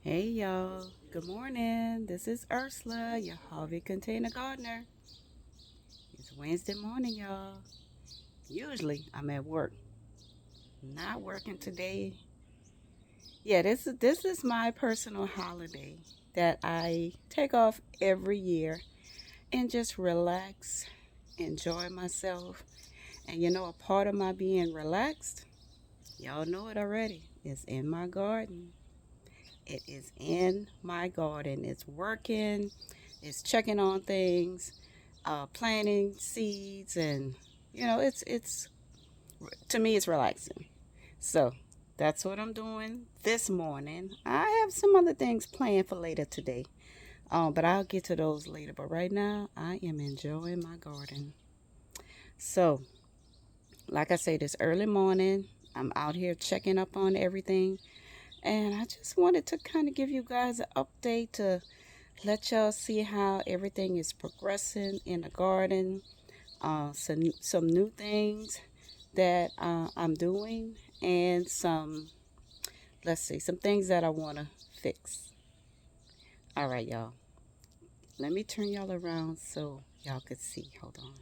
Hey y'all, good morning. This is Ursula, your hobby container gardener. It's Wednesday morning, y'all. Usually I'm at work. Not working today. Yeah, this is my personal holiday that I take off every year and just relax, enjoy myself. And a part of my being relaxed, y'all know it already, is in my garden. It is in my garden. It's working. It's checking on things, planting seeds, and it's to me it's relaxing. So that's what I'm doing this morning. I have some other things planned for later today, but I'll get to those later. But right now, I am enjoying my garden. So, like I say, this early morning, I'm out here checking up on everything, and I just wanted to kind of give you guys an update to let y'all see how everything is progressing in the garden. Some new things that I'm doing, and some things that I want to fix. All right, y'all. Let me turn y'all around so y'all could see. Hold on.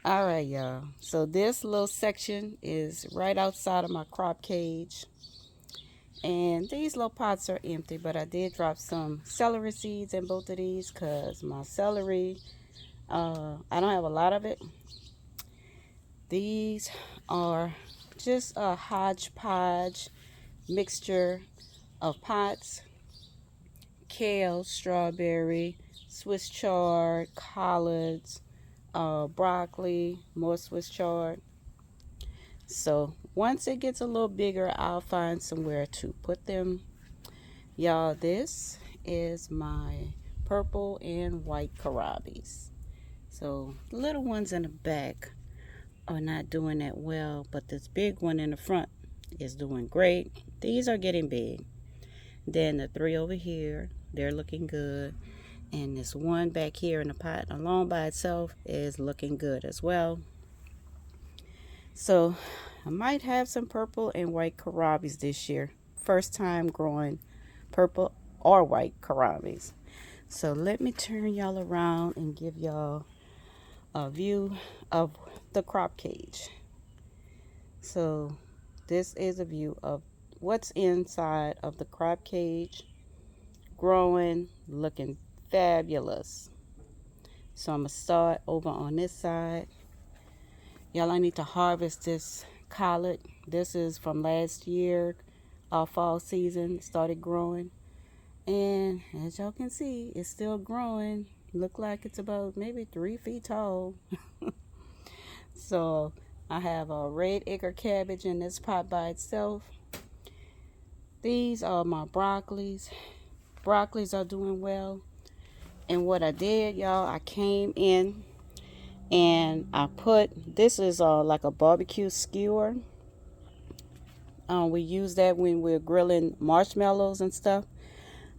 All right, y'all. So this little section is right outside of my crop cage. And these little pots are empty, but I did drop some celery seeds in both of these because my celery, I don't have a lot of it. These are just a hodgepodge mixture of pots: kale, strawberry, Swiss chard, collards, broccoli, more Swiss chard. So once it gets a little bigger, I'll find somewhere to put them. Y'all, this is my purple and white carabis. So the little ones in the back are not doing that well, but this big one in the front is doing great. These are getting big. Then the three over here, they're looking good. And this one back here in the pot alone by itself is looking good as well. So I might have some purple and white kohlrabis this year. First time growing purple or white kohlrabis. So let me turn y'all around and give y'all a view of the crop cage. So this is a view of what's inside of the crop cage, growing, looking fabulous. So I'm going to start over on this side. Y'all, I need to harvest this collard. This is from last year, fall season. It started growing. And as y'all can see, it's still growing. Look like it's about maybe 3 feet tall. So I have a red acre cabbage in this pot by itself. These are my broccolis. Broccolis are doing well. And what I did, y'all, I came in and I put, this is like a barbecue skewer. We use that when we're grilling marshmallows and stuff.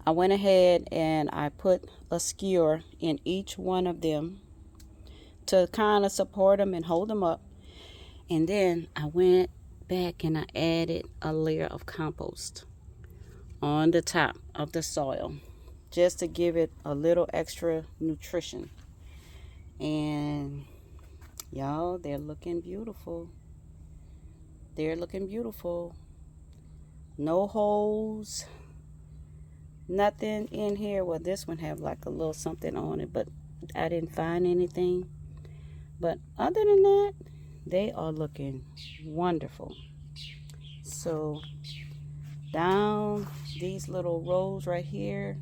I went ahead and I put a skewer in each one of them to kind of support them and hold them up. And then I went back and I added a layer of compost on the top of the soil just to give it a little extra nutrition. And y'all, they're looking beautiful. They're looking beautiful. No holes, nothing in here. Well, this one have like a little something on it, but I didn't find anything. But other than that, they are looking wonderful. So down these little rows right here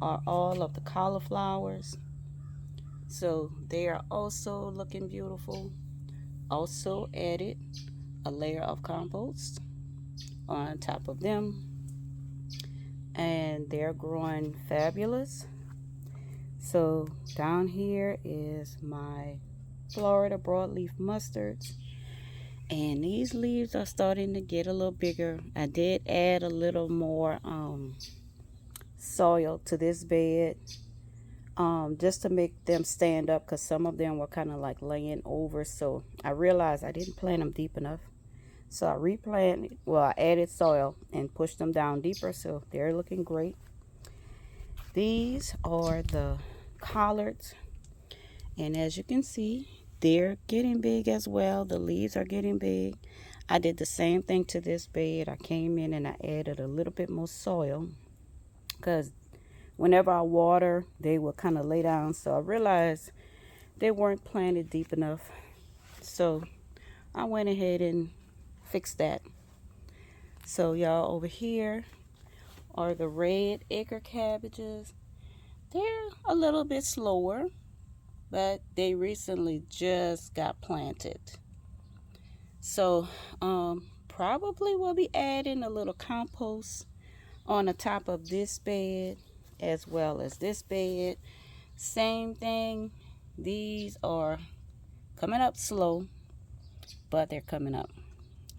are all of the cauliflowers. So they are also looking beautiful. Also added a layer of compost on top of them, and they're growing fabulous. So down here is my Florida broadleaf mustards, and these leaves are starting to get a little bigger. I did add a little more soil to this bed, just to make them stand up, because some of them were kind of like laying over. So I realized I didn't plant them deep enough. So I replanted, well, I added soil and pushed them down deeper, so they're looking great. These are the collards, and as you can see, they're getting big as well. The leaves are getting big. I did the same thing to this bed. I came in and I added a little bit more soil because whenever I water, they will kind of lay down. So I realized they weren't planted deep enough. So I went ahead and fixed that. So y'all, over here are the red acre cabbages. They're a little bit slower, but they recently just got planted. So probably will be adding a little compost on the top of this bed as well as this bed. Same thing. These are coming up slow, but they're coming up.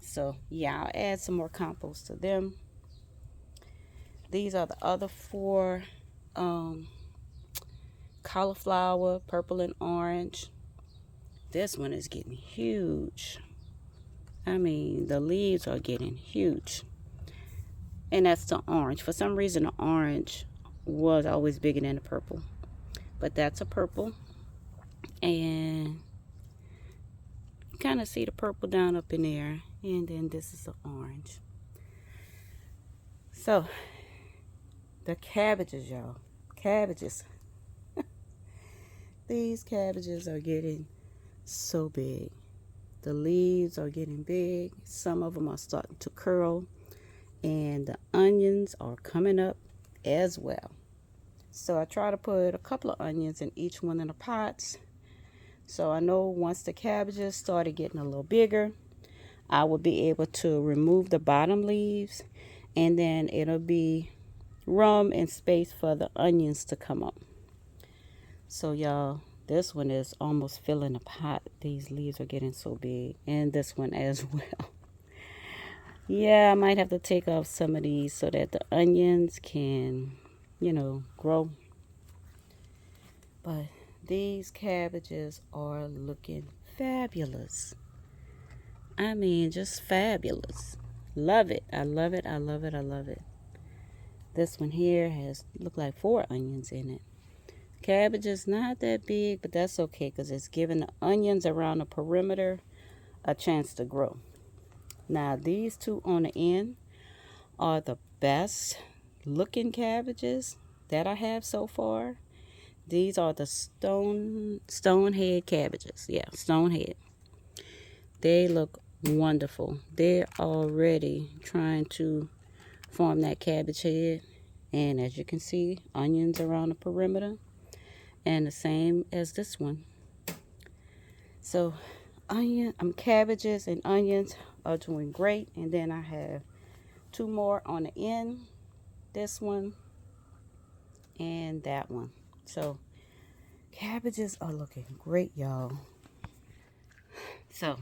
So yeah, I'll add some more compost to them. These are the other four cauliflower, purple and orange. This one is getting huge. I mean, the leaves are getting huge. And that's the orange. For some reason, the orange was always bigger than the purple. But that's a purple. And you kind of see the purple down up in there. And then this is the orange. So, the cabbages, y'all. Cabbages. These cabbages are getting so big. The leaves are getting big. Some of them are starting to curl. And the onions are coming up as well. So I try to put a couple of onions in each one of the pots. So I know once the cabbages started getting a little bigger, I will be able to remove the bottom leaves, and then it'll be room and space for the onions to come up. So y'all, this one is almost filling the pot. These leaves are getting so big, and this one as well. Yeah, I might have to take off some of these so that the onions can, grow. But these cabbages are looking fabulous. I mean, just fabulous. Love it. I love it. I love it. I love it. This one here has looked like 4 onions in it. Cabbage is not that big, but that's okay because it's giving the onions around the perimeter a chance to grow. Now, these two on the end are the best looking cabbages that I have so far. These are the stonehead cabbages. Yeah, stonehead. They look wonderful. They're already trying to form that cabbage head. And as you can see, onions around the perimeter. And the same as this one. So cabbages and onions are doing great. And then I have 2 more on the end. This one and that one. So cabbages are looking great, y'all. So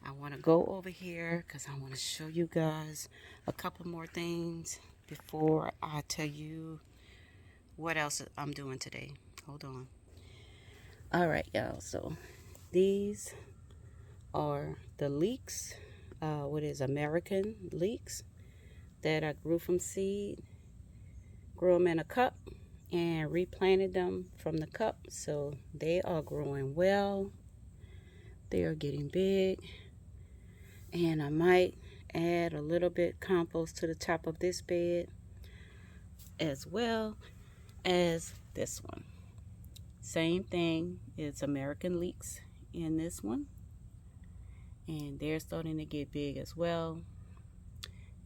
I want to go over here because I want to show you guys a couple more things before I tell you what else I'm doing today. Hold on. All right, y'all. So these are the leeks. American leeks that I grew from seed. Grew them in a cup and replanted them from the cup. So they are growing well. They are getting big. And I might add a little bit compost to the top of this bed as well as this one. Same thing, it's American leeks in this one. And they're starting to get big as well.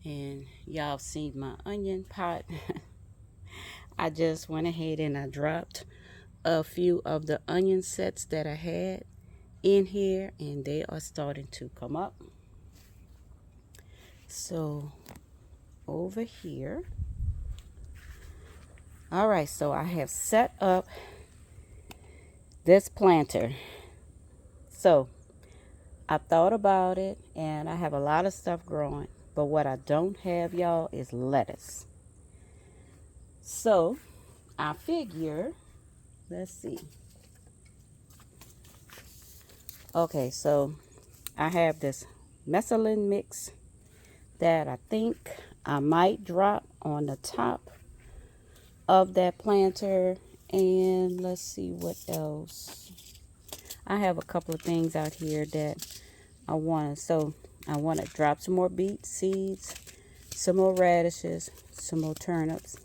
And y'all seen my onion pot. I just went ahead and I dropped a few of the onion sets that I had in here, and they are starting to come up. So over here, all right, so I have set up this planter. So I thought about it, and I have a lot of stuff growing, but what I don't have, y'all, is lettuce. So I figure, let's see. Okay, so I have this mescaline mix that I think I might drop on the top of that planter. And let's see what else. I have a couple of things out here that I want. So I want to drop some more beet seeds, some more radishes, some more turnips.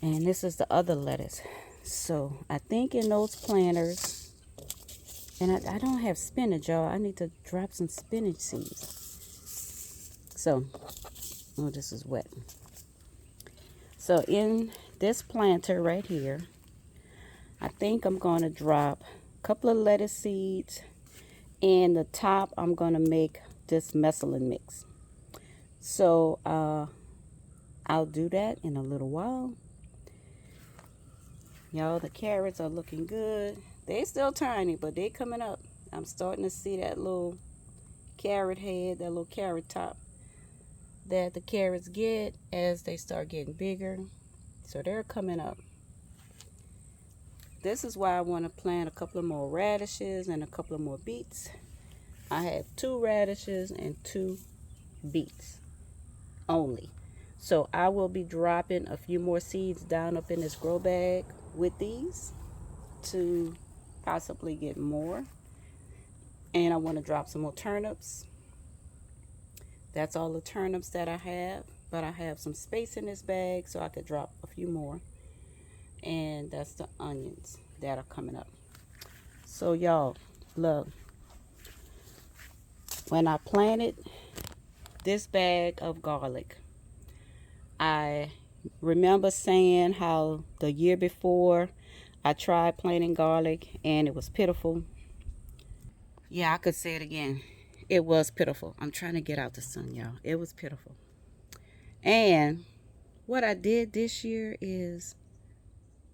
And this is the other lettuce. So I think in those planters, and I don't have spinach, y'all. I need to drop some spinach seeds. So, oh, this is wet. So in this planter right here, I think I'm going to drop a couple of lettuce seeds. And the top, I'm going to make this mescaline mix. So I'll do that in a little while. Y'all, the carrots are looking good. They still tiny, but they coming up. I'm starting to see that little carrot head, that little carrot top that the carrots get as they start getting bigger. So they're coming up. This is why I want to plant a couple of more radishes and a couple of more beets. I have 2 radishes and 2 beets only. So I will be dropping a few more seeds down up in this grow bag with these to possibly get more. And I want to drop some more turnips. That's all the turnips that I have, but I have some space in this bag so I could drop a few more. And that's the onions that are coming up. So y'all, look, when I planted this bag of garlic, I remember saying how the year before I tried planting garlic and it was pitiful. Yeah, I could say it again. It was pitiful. I'm trying to get out the sun, y'all. It was pitiful. And what I did this year is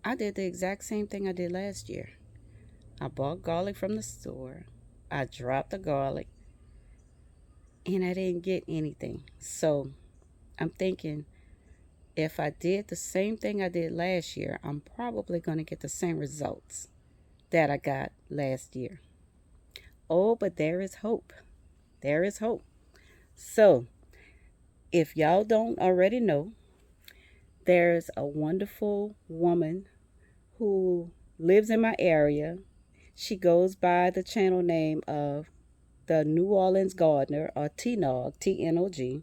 I did the exact same thing I did last year. I bought garlic from the store. I dropped the garlic and I didn't get anything. So I'm thinking if I did the same thing I did last year, I'm probably going to get the same results that I got last year. Oh, but there is hope. There is hope. So, if y'all don't already know, there's a wonderful woman who lives in my area. She goes by the channel name of the New Orleans Gardener, or T-Nog, T-N-O-G.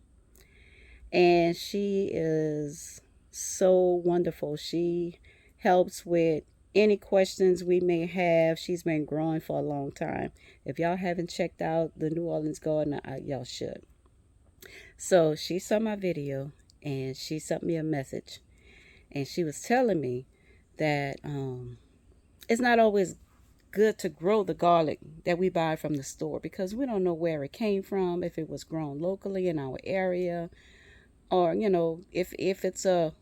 And she is so wonderful. She helps with any questions we may have. She's been growing for a long time. If y'all haven't checked out the New Orleans Gardener, y'all should. So she saw my video and she sent me a message. And she was telling me that it's not always good to grow the garlic that we buy from the store because we don't know where it came from, if it was grown locally in our area, or if it's a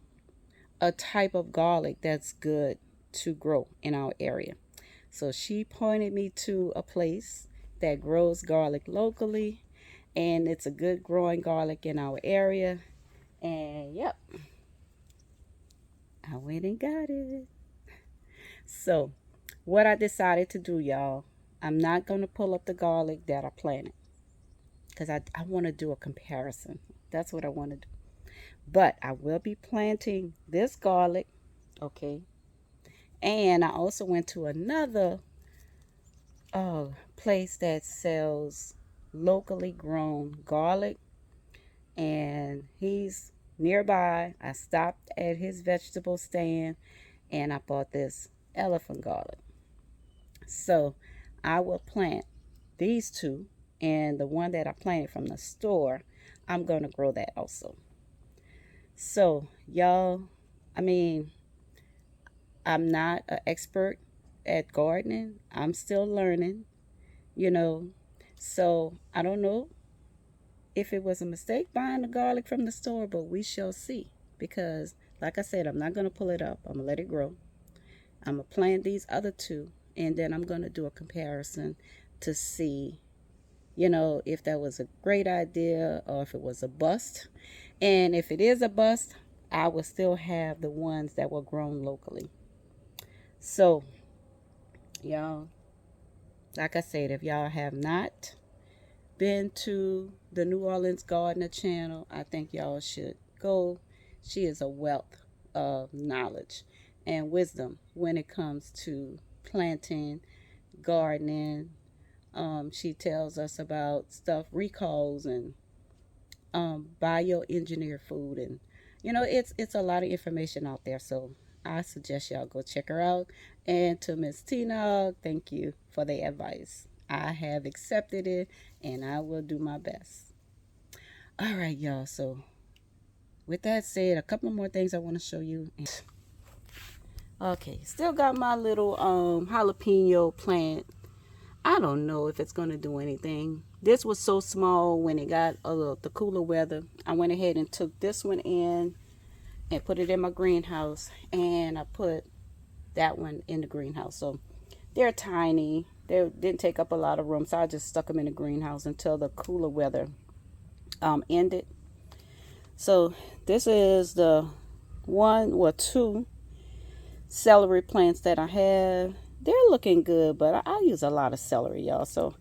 type of garlic that's good to grow in our area. So she pointed me to a place that grows garlic locally, and it's a good growing garlic in our area. And yep, I went and got it. So what I decided to do, y'all, I'm not going to pull up the garlic that I planted because I want to do a comparison. That's what I want to do. But I will be planting this garlic, okay? And I also went to another place that sells locally grown garlic, and he's nearby. I stopped at his vegetable stand and I bought this elephant garlic. So I will plant these two, and the one that I planted from the store, I'm going to grow that also. So y'all, I mean, I'm not an expert at gardening. I'm still learning, you know. So I don't know if it was a mistake buying the garlic from the store, but we shall see. Because, like I said, I'm not going to pull it up. I'm going to let it grow. I'm going to plant these other two, and then I'm going to do a comparison to see, if that was a great idea or if it was a bust. And if it is a bust, I will still have the ones that were grown locally. So, y'all, like I said, if y'all have not been to the New Orleans Gardener channel, I think y'all should go. She is a wealth of knowledge and wisdom when it comes to planting, gardening. She tells us about stuff, recalls, and bioengineered food, and it's a lot of information out there. So I suggest y'all go check her out. And to Miss Tina, thank you for the advice. I have accepted it, and I will do my best. All right, y'all. So with that said, a couple more things I want to show you. Okay, still got my little jalapeno plant. I don't know if it's gonna do anything. This was so small when it got the cooler weather. I went ahead and took this one in and put it in my greenhouse, and I put that one in the greenhouse. So they're tiny. They didn't take up a lot of room, so I just stuck them in the greenhouse until the cooler weather ended. So this is the one or two celery plants that I have. They're looking good, but I use a lot of celery, y'all. So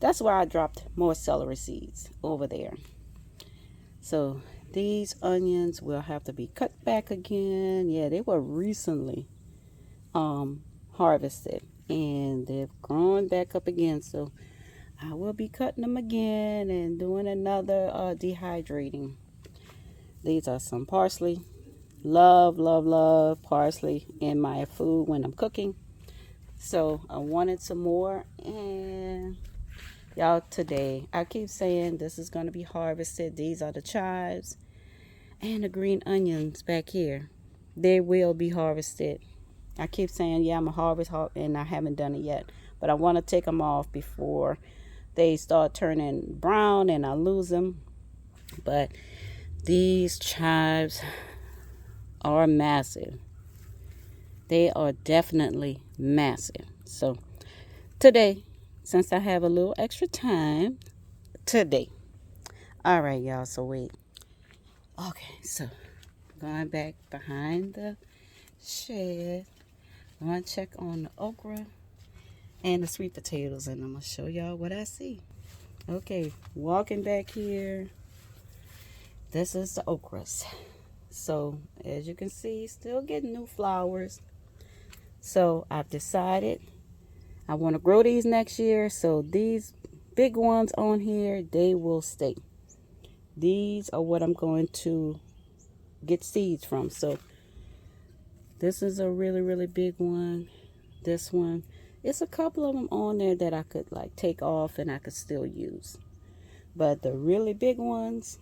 that's why I dropped more celery seeds over there. So these onions will have to be cut back again. Yeah, they were recently harvested, and they've grown back up again. So I will be cutting them again and doing another dehydrating. These are some parsley. Love, love, love parsley in my food when I'm cooking. So I wanted some more, and y'all, today I keep saying this is going to be harvested. These are the chives and the green onions back here. They will be harvested. I keep saying, yeah, I'm a harvest, and I haven't done it yet. But I want to take them off before they start turning brown and I lose them. But these chives are massive. They are definitely massive. So today, since I have a little extra time today. All right, y'all. So wait. Okay, so going back behind the shed. I'm going to check on the okra and the sweet potatoes, and I'm going to show y'all what I see. Okay, walking back here. This is the okras. So as you can see, still getting new flowers. So I've decided I want to grow these next year. So these big ones on here, they will stay. These are what I'm going to get seeds from. So this is a really, really big one. This one. It's a couple of them on there that I could like take off and I could still use. But the really big ones,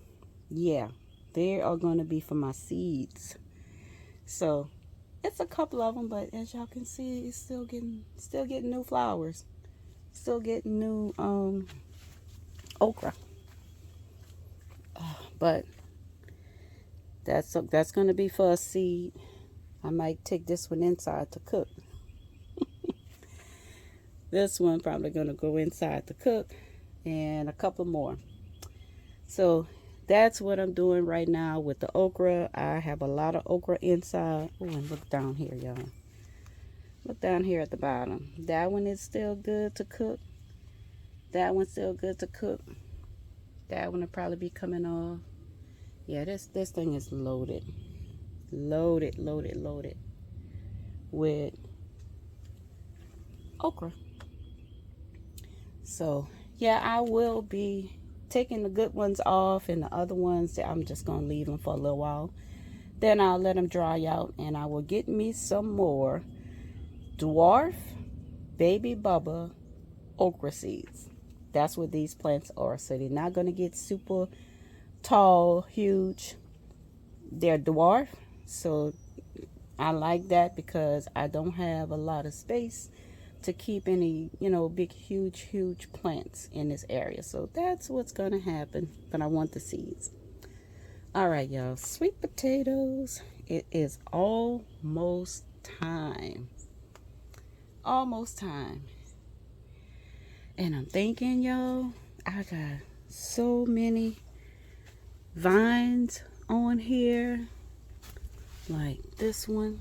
yeah, they are going to be for my seeds. So it's a couple of them, but as y'all can see, it's still getting new flowers, still getting new okra. But that's going to be for a seed. I might take this one inside to cook. This one probably going to go inside to cook, and a couple more. So that's what I'm doing right now with the okra. I have a lot of okra inside. Oh, and look down here, y'all. Look down here at the bottom. That one is still good to cook. That one's still good to cook. That one will probably be coming off. Yeah, this thing is loaded. Loaded with okra. So, yeah, I will be taking the good ones off, and the other ones, I'm just going to leave them for a little while. Then I'll let them dry out, and I will get me some more dwarf baby bubba okra seeds. That's what these plants are. So they're not going to get super tall, huge. They're dwarf. So I like that because I don't have a lot of space to keep any, big, huge plants in this area. So that's what's going to happen. But I want the seeds. All right, y'all. Sweet potatoes. It is almost time. Almost time. And I'm thinking, y'all, I got so many vines on here. Like this one.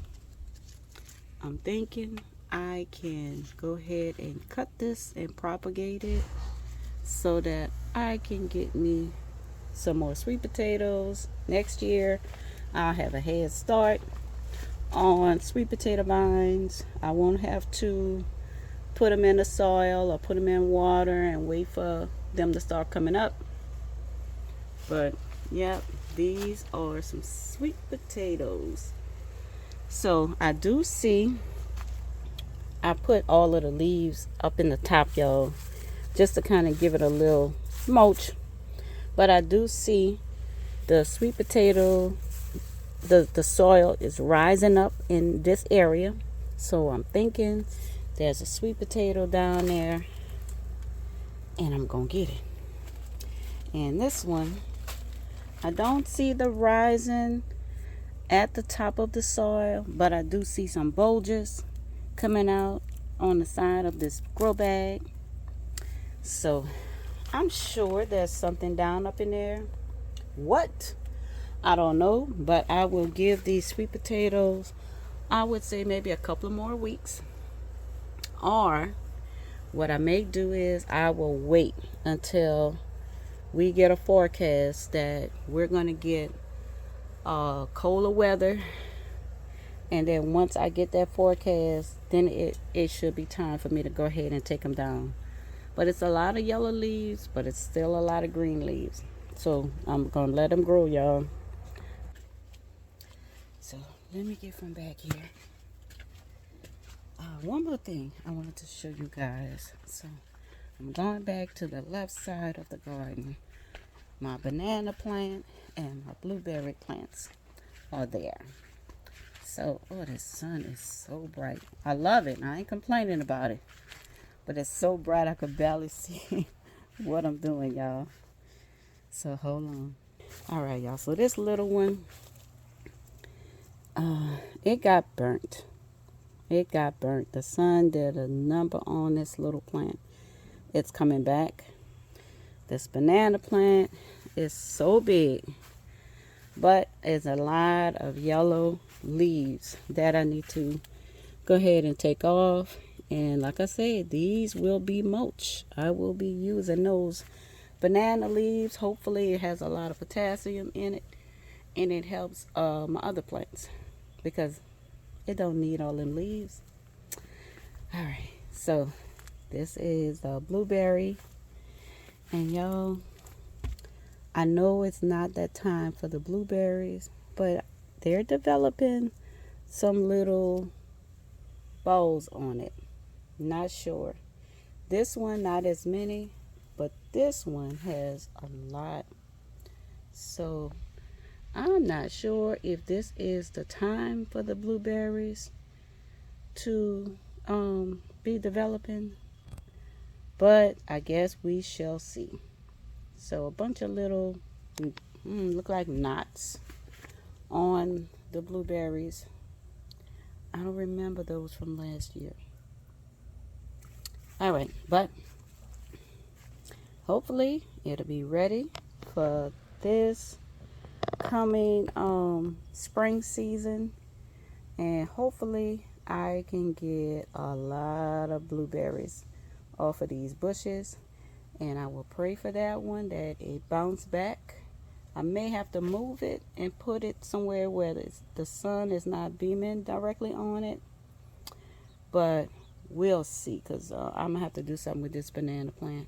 I'm thinking I can go ahead and cut this and propagate it so that I can get me some more sweet potatoes next year. I'll have a head start on sweet potato vines. I won't have to put them in the soil or put them in water and wait for them to start coming up. But yep, these are some sweet potatoes. So I do see I put all of the leaves up in the top, y'all, just to kind of give it a little mulch. But I do see the sweet potato, the soil is rising up in this area. So I'm thinking there's a sweet potato down there, and I'm going to get it. And this one, I don't see the rising at the top of the soil, but I do see some bulges coming out on the side of this grow bag. So I'm sure there's something down up in there. What? I don't know, but I will give these sweet potatoes, I would say maybe a couple of more weeks. Or what I may do is I will wait until we get a forecast that we're going to get colder weather. And then once I get that forecast, then it should be time for me to go ahead and take them down. But it's a lot of yellow leaves, but it's still a lot of green leaves. So I'm going to let them grow, y'all. So let me get from back here. One more thing I wanted to show you guys. So I'm going back to the left side of the garden. My banana plant and my blueberry plants are there. So, oh, the sun is so bright. I love it. I ain't complaining about it. But it's so bright I could barely see what I'm doing, y'all. So, hold on. All right, y'all. So, this little one, it got burnt. It got burnt. The sun did a number on this little plant. It's coming back. This banana plant is so big, but it's a lot of yellow leaves that I need to go ahead and take off. And like I said, these will be mulch. I will be using those banana leaves. Hopefully it has a lot of potassium in it, and it helps my other plants because it don't need all them leaves. All right, so this is the blueberry, and y'all, I know it's not that time for the blueberries, but they're developing some little balls on it. Not sure. This one, not as many, but this one has a lot. So I'm not sure if this is the time for the blueberries to be developing, but I guess we shall see. So a bunch of little look like knots on the blueberries. I don't remember those from last year. All right, but hopefully it'll be ready for this coming spring season, and hopefully I can get a lot of blueberries off of these bushes. And I will pray for that one that it bounce back. I may have to move it and put it somewhere where the sun is not beaming directly on it, but we'll see, because I'm gonna have to do something with this banana plant.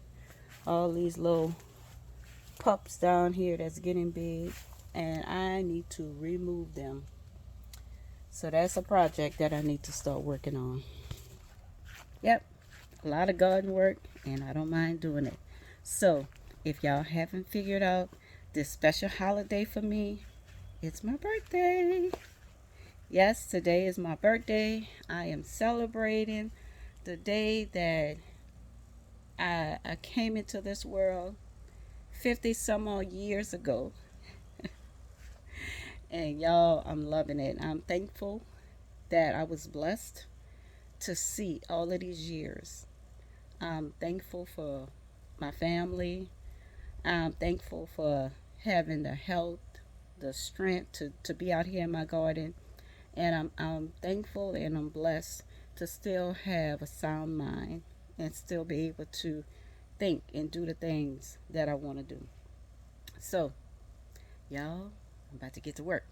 All these little pups down here that's getting big, and I need to remove them. So that's a project that I need to start working on. Yep, a lot of garden work, and I don't mind doing it. So if y'all haven't figured out this special holiday for me, it's my birthday. Yes, today is my birthday. I am celebrating the day that I came into this world 50 some odd years ago. And y'all, I'm loving it. I'm thankful that I was blessed to see all of these years. I'm thankful for my family. I'm thankful for having the health, the strength to be out here in my garden. And I'm thankful and I'm blessed to still have a sound mind and still be able to think and do the things that I want to do. So, y'all, I'm about to get to work.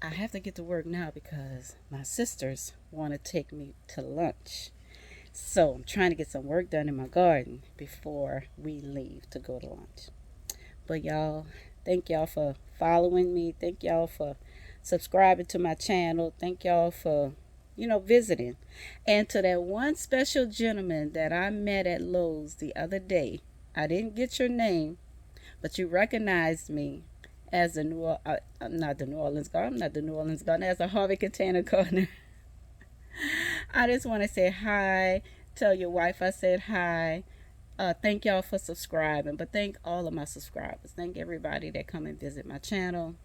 I have to get to work now because my sisters want to take me to lunch. So I'm trying to get some work done in my garden before we leave to go to lunch. But y'all, thank y'all for following me. Thank y'all for subscribing to my channel. Thank y'all for, visiting. And to that one special gentleman that I met at Lowe's the other day, I didn't get your name, but you recognized me as the I'm not the New Orleans gardener. I'm not the New Orleans gardener. As a Harvey Container gardener. I just want to say hi. Tell your wife I said hi. Thank y'all for subscribing, but thank all of my subscribers. Thank everybody that come and visit my channel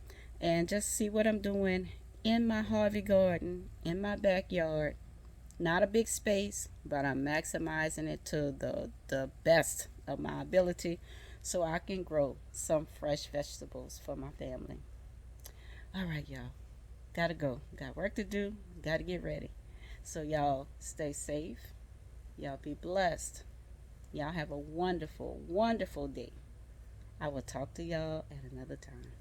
and just see what I'm doing in my Harvey garden, in my backyard. Not a big space, but I'm maximizing it to the best of my ability so I can grow some fresh vegetables for my family. All right, y'all. Gotta go. Got work to do. Gotta get ready. So, y'all stay safe. Y'all be blessed. Y'all have a wonderful, wonderful day. I will talk to y'all at another time.